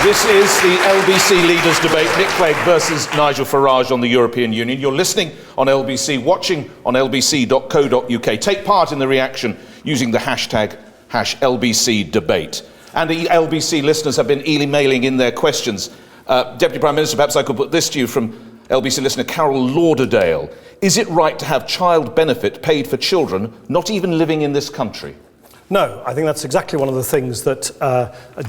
This is the LBC Leaders Debate, Nick Clegg versus Nigel Farage on the European Union. You're listening on LBC, watching on lbc.co.uk. Take part in the reaction using the hashtag #LBCDebate. And the LBC listeners have been emailing in their questions. Deputy Prime Minister, perhaps I could put this to you from LBC listener Carol Lauderdale. Is it right to have child benefit paid for children not even living in this country? No, I think that's exactly one of the things that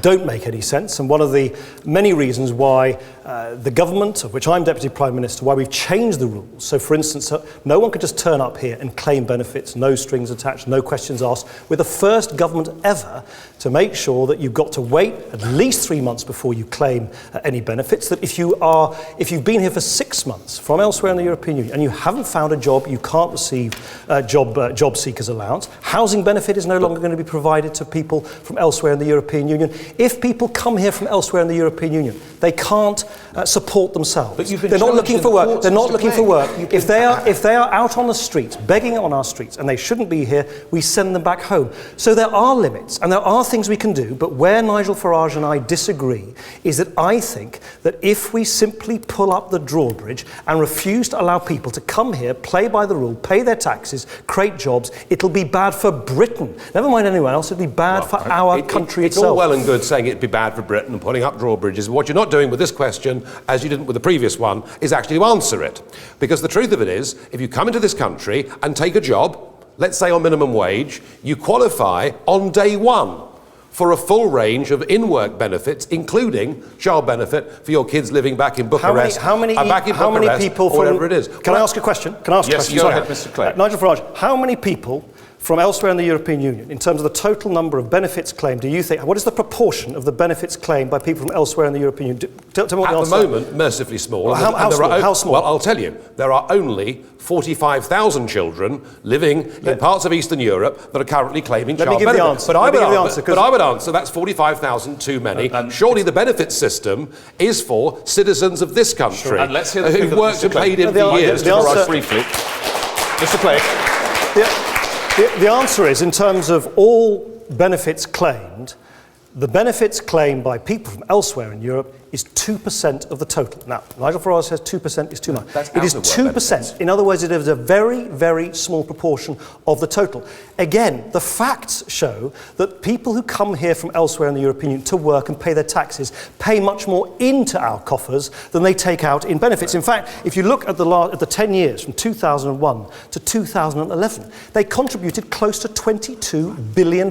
don't make any sense, and one of the many reasons why the government, of which I'm Deputy Prime Minister, why we've changed the rules. So, for instance, no one could just turn up here and claim benefits, no strings attached, no questions asked. We're the first government ever to make sure that you've got to wait at least 3 months before you claim any benefits, that if you've been here for 6 months from elsewhere in the European Union and you haven't found a job, you can't receive job seekers allowance. Housing benefit is no longer going to be provided to people from elsewhere in the European Union. If people come here from elsewhere in the European Union, they can't support themselves. They're not looking for work. They're not looking for work. If they are out on the streets, begging on our streets, and they shouldn't be here, we send them back home. So there are limits, and there are things we can do, but where Nigel Farage and I disagree is that I think that if we simply pull up the drawbridge and refuse to allow people to come here, play by the rule, pay their taxes, create jobs, it'll be bad for Britain. Never mind anyone else, it'll be bad for our country itself. It's all well and good saying it'd be bad for Britain and putting up drawbridges. What you're not doing with this question, as you didn't with the previous one, is actually to answer it. Because the truth of it is, if you come into this country and take a job, let's say on minimum wage, you qualify on day one for a full range of in-work benefits, including child benefit for your kids living back in Bucharest, how many people or whatever it is. Can I ask a question? Yes, go ahead, Mr. Clegg. Nigel Farage, how many people from elsewhere in the European Union, in terms of the total number of benefits claimed, do you think, what is the proportion of the benefits claimed by people from elsewhere in the European Union? Tell me what At the moment, mercifully small. Well, how small? Well, I'll tell you. There are only 45,000 children living in parts of Eastern Europe that are currently claiming child benefit. But I would answer that's 45,000 too many. Surely the benefit system is for citizens of this country. Sure. And let's hear who've worked and paid in for years. Briefly. Mr. Clegg. The answer is, in terms of all benefits claimed, the benefits claimed by people from elsewhere in Europe is 2% of the total. Now, Nigel Farage says 2% is too much. It is 2%. In other words, it is a very, very small proportion of the total. Again, the facts show that people who come here from elsewhere in the European Union to work and pay their taxes pay much more into our coffers than they take out in benefits. In fact, if you look at the 10 years from 2001 to 2011, they contributed close to £22 billion.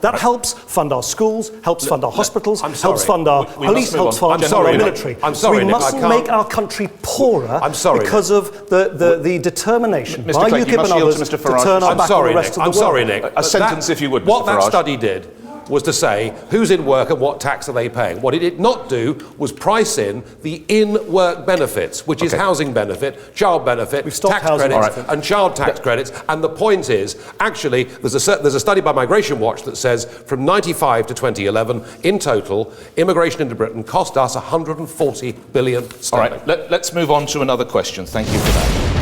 That helps fund our schools, helps fund our hospitals, helps fund our police, helps fund our military. We mustn't make our country poorer because of the determination by UKIP and others to turn our back on the rest of the world. I'm sorry, Nick. A sentence, if you would, Mr. What that Farage. study did was to say who's in work and what tax are they paying. What it did not do was price in the in-work benefits, which is housing benefit, child benefit, tax credits, and child tax credits. And the point is, actually, there's a study by Migration Watch that says from 95 to 2011, in total, immigration into Britain cost us £140 billion. All right, let's move on to another question. Thank you for that.